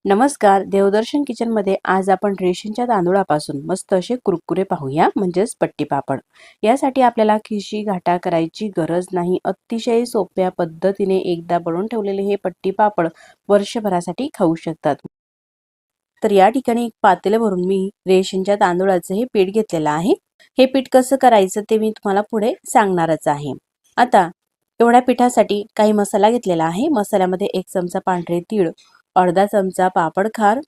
नमस्कार, देवदर्शन किचनमध्ये आज आपण रेशनच्या तांदूळापासून मस्त असे कुरकुरे पाहूया, म्हणजेच पट्टी पापड। यासाठी आपल्याला खिशी घाटा करायची गरज नाही। अतिशय सोप्या पद्धतीने एकदा बनवून ठेवलेले हे पट्टी पापड वर्षभरासाठी खाऊ शकतात। तर या ठिकाणी एक पातेले भरून मी रेशनच्या तांदूळाचे हे पीठ घेतलेलं आहे। हे पीठ कसं करायचं ते मी तुम्हाला पुढे सांगणारच आहे। आता एवढ्या पिठासाठी काही मसाला घेतलेला आहे। मसाल्यामध्ये 1 चमचा पांढरे तीळ, अर्धा चमचा पापड खार,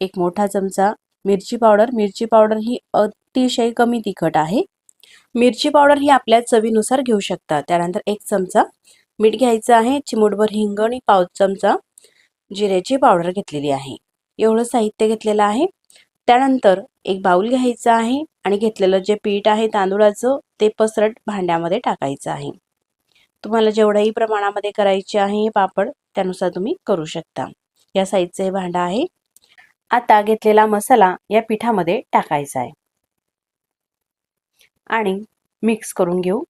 1 मोठा चमचा मिरची पावडर। मिरची पावडर ही अतिशय कमी तिखट आहे। मिरची पावडर ही आपल्या चवीनुसार घेऊ शकता। त्यानंतर 1 चमचा मीठ घ्यायचं आहे, चिमूटभर हिंग आणि पाव चमचा जिऱ्याची पावडर घेतलेली आहे। एवढं साहित्य घेतलेलं आहे। त्यानंतर एक बाउल घ्यायचा आहे आणि घेतलेलं जे पीठ आहे तांदूळाचं ते पसरट भांड्यामध्ये टाकायचं आहे। तुम्हाला जेवढ्याही प्रमाणामध्ये करायचे आहे हे पापड त्यानुसार तुम्ही करू शकता। या साईजचं हे भांडं आहे। आता घेतलेला मसाला या पिठामध्ये टाकायचा आहे आणि मिक्स करून घेऊ।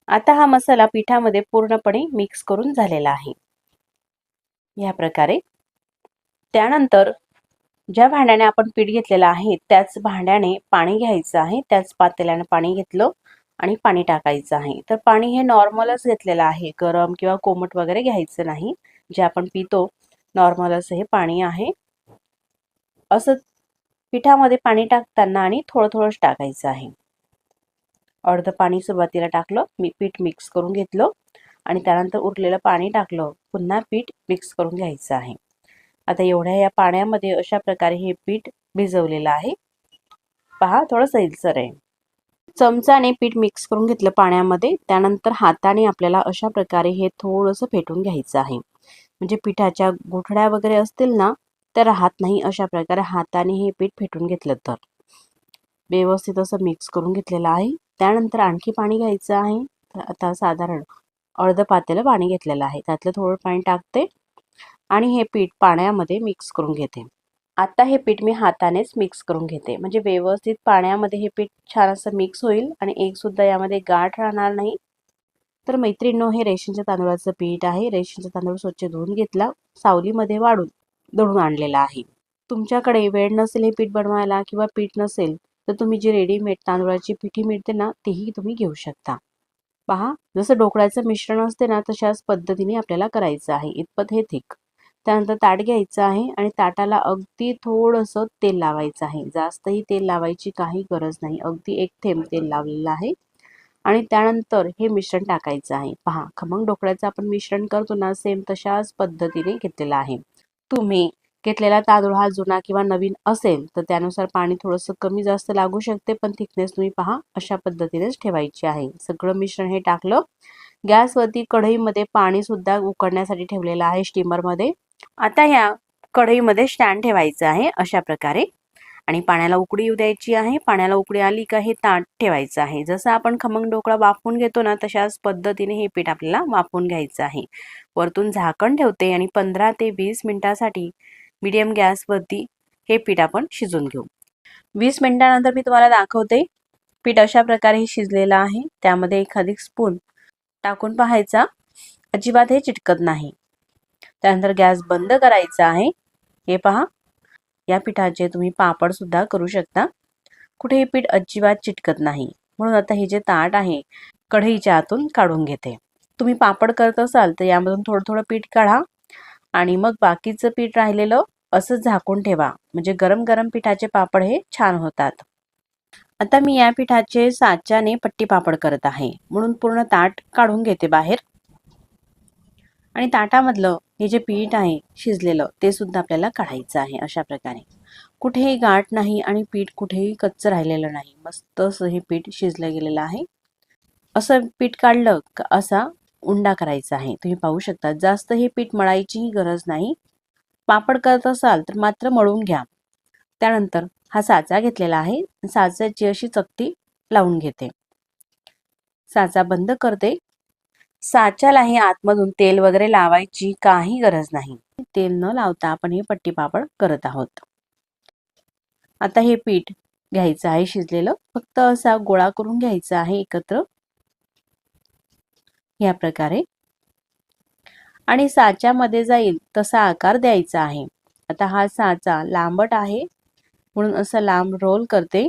आता हा मसाला पिठामध्ये पूर्णपणे मिक्स करून झालेला आहे या प्रकारे। त्यानंतर ज्या भांड्याने आपण पीठ घेतलेलं आहे त्याच भांड्याने पाणी घ्यायचं आहे। त्याच पातेल्याने पाणी घेतलं आणि पाणी टाकायचं आहे। तर पाणी हे नॉर्मलच घेतलेलं आहे, गरम किंवा कोमट वगैरे घ्यायचं नाही। जे आपण पितो नॉर्मल असं हे पाणी आहे। असं पिठामध्ये पाणी टाकताना आणि थोडं थोडंच टाकायचं आहे। अर्ध पाणी सुरुवातीला टाकलं, पीठ मिक्स करून घेतलं आणि त्यानंतर उरलेलं पाणी टाकलं, पुन्हा पीठ मिक्स करून घ्यायचं आहे। आता एवढ्या या पाण्यामध्ये अशा प्रकारे हे पीठ भिजवलेलं आहे। पहा, थोडं सैलसर आहे। चमचाने पीठ मिक्स करून घेतलं पाण्यामध्ये। त्यानंतर हाताने आपल्याला अशा प्रकारे हे थोडंसं फेटून घ्यायचं आहे। म्हणजे पिठाच्या गुठळ्या वगैरे असतील ना तर राहत नाही। अशा प्रकारे हाताने हे पीठ फेटून घेतलं तर व्यवस्थित असं मिक्स करून घेतलेलं आहे। त्यानंतर आणखी पाणी घ्यायचं आहे। आता साधारण अर्ध पातेलं पाणी घेतलेलं आहे, त्यातलं थोडं पाणी टाकते आणि हे पीठ पाण्यामध्ये मिक्स करून घेते। आता हे पीठ मी हातानेच मिक्स करून घेते, म्हणजे व्यवस्थित पाण्यामध्ये हे पीठ छान असं मिक्स होईल आणि एक सुद्धा यामध्ये गाठ राहणार नाही। तर मैत्रिणींनो, हे रेशनच्या तांदूळाचं पीठ आहे। रेशनचा तांदूळ स्वच्छ धुवून घेतला, सावलीमध्ये वाळून दळून आणलेला आहे। तुमच्याकडे वेळ नसेल हे पीठ बनवायला किंवा पीठ नसेल तर तुम्ही जी रेडीमेड तांदूळाची पिठी मिळते ना तीही तुम्ही घेऊ शकता। पहा, जसं ढोकळ्याचं मिश्रण असते ना तशाच पद्धतीने आपल्याला करायचं आहे। इतपत हे थिक। त्यानंतर ताट घ्यायचं आहे आणि ताटाला अगदी थोडंसं तेल लावायचं आहे। जास्तही तेल लावायची काही गरज नाही, अगदी 1 थेंब तेल लावलेलं आहे आणि त्यानंतर हे मिश्रण टाकायचं आहे। पहा, खमंग ढोकळ्याचं आपण मिश्रण करतो ना सेम तशाच पद्धतीने घेतलेलं आहे। तुम्ही घेतलेला तांदूळ हा जुना किंवा नवीन असेल तर त्यानुसार पाणी थोडंसं कमी जास्त लागू शकते, पण थिकनेस तुम्ही पहा अशा पद्धतीनेच ठेवायची आहे। सगळं मिश्रण हे टाकलं। गॅसवरती कढईमध्ये पाणी सुद्धा उकळण्यासाठी ठेवलेलं आहे स्टीमरमध्ये। आता ह्या कढईमध्ये स्टँड ठेवायचं आहे अशा प्रकारे आणि पाण्याला उकळी येऊ द्यायची आहे। पाण्याला उकळी आली का हे ताट ठेवायचं आहे। जसं आपण खमंग ढोकळा वाफवून घेतो ना तशाच पद्धतीने हे पीठ आपल्याला वाफवून घ्यायचं आहे। वरतून झाकण ठेवते आणि 15 ते 20 मिनिटांसाठी मीडियम गॅसवरती हे पीठ आपण शिजवून घेऊ। 20 मिनिटांनंतर मी तुम्हाला दाखवते। पीठ अशा प्रकारे शिजलेलं आहे। त्यामध्ये एखादी स्पून टाकून पाहायचा, अजिबात हे चिटकत नाही। त्यानंतर गॅस बंद करायचा आहे। हे पहा, या पिठाचे तुम्ही पापड सुद्धा करू शकता। कुठेही पीठ अजिबात चिटकत नाही। म्हणून आता हे जे ताट आहे कढईच्या आतून काढून घेते। तुम्ही पापड करत असाल तर यामधून थोडं थोडं पीठ काढा आणि मग बाकीचं पीठ राहिलेलं असंच झाकून ठेवा, म्हणजे गरम गरम पिठाचे पापड हे छान होतात। आता मी या पिठाचे साच्याने पट्टी पापड करत आहे, म्हणून पूर्ण ताट काढून घेते बाहेर आणि ताटामधलं हे जे पीठ आहे शिजलेलं ते सुद्धा आपल्याला काढायचं आहे। अशा प्रकारे कुठेही गाठ नाही आणि पीठ कुठेही कच्चं राहिलेलं नाही, मस्त असं हे पीठ शिजलं गेलेलं आहे। असं पीठ काढलं का असा उंडा करायचा आहे। तुम्ही पाहू शकता, जास्त हे पीठ मळायचीही गरज नाही। पापड करत असाल तर मात्र मळून घ्या। त्यानंतर हा साचा घेतलेला आहे, साच्याची अशी चकती लावून घेते, साचा बंद करते। साच्यालाही आतमधून तेल वगैरे लावायची काही गरज नाही। तेल न लावता आपण हे पट्टी पापड करत आहोत। आता हे पीठ घ्यायचं आहे शिजलेलं, फक्त असा गोळा करून घ्यायचा आहे एकत्र या प्रकारे आणि साच्यामध्ये जाईल तसा आकार द्यायचा आहे। आता हा साचा लांबट आहे म्हणून असं लांब रोल करते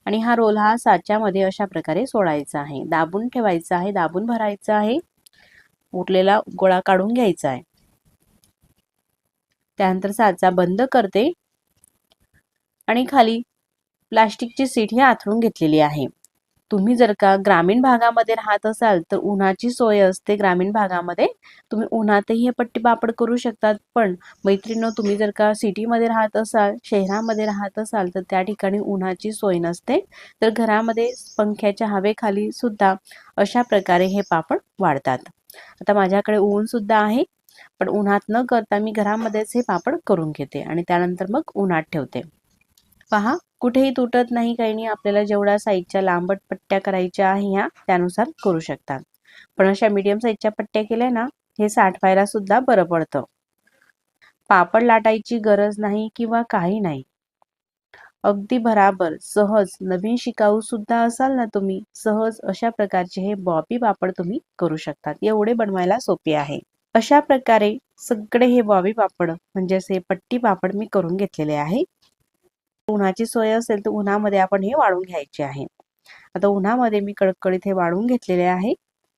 आणि हा रोल हा साच्यामध्ये अशा प्रकारे सोडायचा आहे। दाबून ठेवायचा आहे, दाबून भरायचा आहे। उरलेला गोळा काढून घ्यायचा आहे। त्यानंतर साचा बंद करते आणि खाली प्लास्टिकची शीट ही आथरून घेतलेली आहे। तुम्ही जर का ग्रामीण भागामध्ये राहत असाल तर उन्हाची सोय असते ग्रामीण भागामध्ये, तुम्ही उन्हातही हे पट्टी पापड करू शकतात। पण मैत्रिणींनो, तुम्ही जर का सिटीमध्ये राहत असाल, शहरामध्ये राहत असाल तर त्या ठिकाणी उन्हाची सोय नसते, तर घरामध्ये पंख्याच्या हवेखाली सुद्धा अशा प्रकारे हे पापड वाळतात। आता माझ्याकडे ऊन सुद्धा आहे, पण उन्हात न करता मी घरामध्येच हे पापड करून घेते आणि त्यानंतर मग उन्हात ठेवते। पहा, कुठेही तुटत नाही, काही नाही। आपल्याला जेवढ्या साईजच्या लांबट पट्ट्या करायच्या आहे ह्या त्यानुसार करू शकतात। पण अशा मीडियम साईजच्या पट्ट्या केल्या ना, हे साठवायला सुद्धा बरं पडतं। पापड लाटायची गरज नाही किंवा काही नाही, अगदी बराबर सहज, नवीन शिकाऊ सुद्धा असाल ना तुम्ही, सहज अशा प्रकारचे हे बॉबी पापड तुम्ही करू शकतात। एवढे बनवायला सोपे आहे। अशा प्रकारे सगळे हे बॉबी पापड म्हणजेच हे पट्टी पापड मी करून घेतलेले आहे। उन्हाची सोय असेल तर उन्हामध्ये आपण हे वाळून घ्यायचे आहे। आता उन्हामध्ये मी कडकडीत हे वाळून घेतलेले आहे।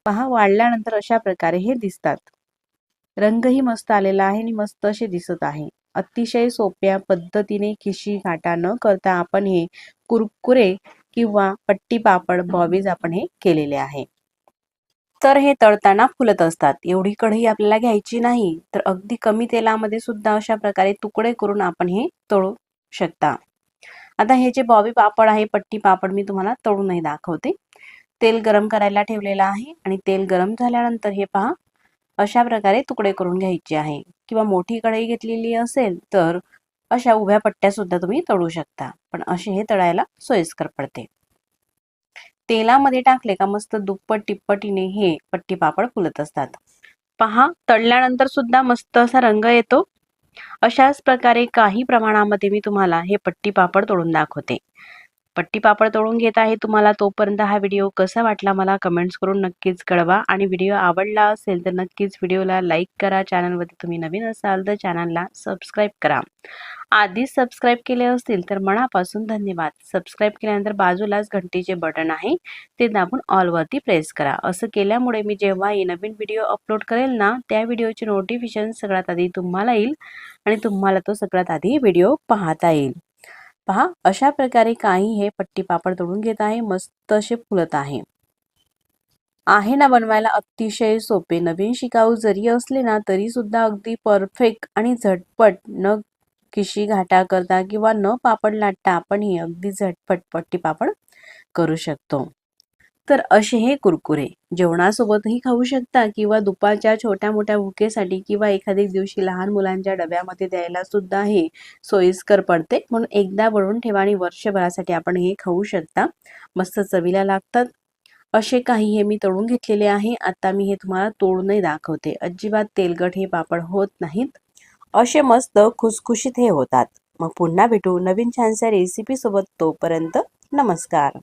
पहा, वाळल्यानंतर अशा प्रकारे हे दिसतात। रंगही मस्त आलेला आहे आणि मस्त असे दिसत आहे। अतिशय सोप्या पद्धतीने खिशी घाटा न करता आपण हे कुरकुरे किंवा पट्टी पापड बॉबीज आपण हे केलेले आहे। तर हे तळताना फुलत असतात। एवढी कढई आपल्याला घ्यायची नाही, तर अगदी कमी तेलामध्ये सुद्धा अशा प्रकारे तुकडे करून आपण हे तळू शकता। आता हे जे बॉबी पापड आहे, पट्टी पापड, मी तुम्हाला तळूनही दाखवते। तेल गरम करायला ठेवलेलं आहे आणि तेल गरम झाल्यानंतर हे पहा, अशा प्रकारे तुकडे करून घ्यायचे आहे। किंवा मोठी कढई घेतलेली असेल तर अशा उभ्या पट्ट्या सुद्धा तुम्ही तळू शकता, पण असे हे तळायला सोयीस्कर पडते। तेलामध्ये टाकले का मस्त दुप्पट तिप्पटीने हे पट्टी पापड फुलत असतात। पहा, तळल्यानंतर सुद्धा मस्त असा रंग येतो। अशाच प्रकारे काही प्रमाणामध्ये मी तुम्हाला हे पट्टी पापड तळून दाखवते। पट्टी पापड तळून घेत आहे तुम्हाला, तोपर्यंत हा व्हिडिओ कसा वाटला मला कमेंट्स करून नक्कीच कळवा आणि व्हिडिओ आवडला असेल तर नक्कीच व्हिडिओला लाईक करा। चॅनलवरती तुम्ही नवीन असाल तर चॅनलला सबस्क्राईब करा। आधीच सबस्क्राईब केले असतील तर मनापासून धन्यवाद। सबस्क्राईब केल्यानंतर बाजूलाच घंटीचे बटन आहे, ते दाबून ऑल वरती प्रेस करा। असं केल्यामुळे मी जेव्हाही नवीन व्हिडिओ अपलोड करेल ना, त्या व्हिडिओचे नोटिफिकेशन सगळ्यात आधी तुम्हाला येईल आणि तुम्हाला तो सगळ्यात आधी व्हिडिओ पाहता येईल। पहा, अशा प्रकारे काही हे पट्टी पापड तळून घेत आहे, मस्त असे फुलत आहे ना बनवायला अतिशय सोपे। नवीन शिकाऊ जरी असले ना तरी सुद्धा अगदी परफेक्ट आणि झटपट, न खिशी घाटा करता किंवा न पापड लाटता आपण हे अगदी झटपट पट्टी पापड करू शकतो। तर असे हे कुरकुरे जेवणासोबतही खाऊ शकता किंवा दुपारच्या छोट्या मोठ्या भुकेसाठी किंवा एखाद्या दिवशी लहान मुलांच्या डब्यामध्ये द्यायला सुद्धा हे सोयीस्कर पडते। म्हणून एकदा बनवून ठेवा आणि वर्षभरासाठी आपण हे खाऊ शकता। मस्त चवीला लागतात। असे काही हे मी तळून घेतलेले आहे। आता मी हे तुम्हाला तोडूनही दाखवते। अजिबात तेलकट हे पापड होत नाहीत, असे मस्त खुसखुशीत हे होतात। मग पुन्हा भेटू नवीन छानशा रेसिपी सोबत, तोपर्यंत नमस्कार।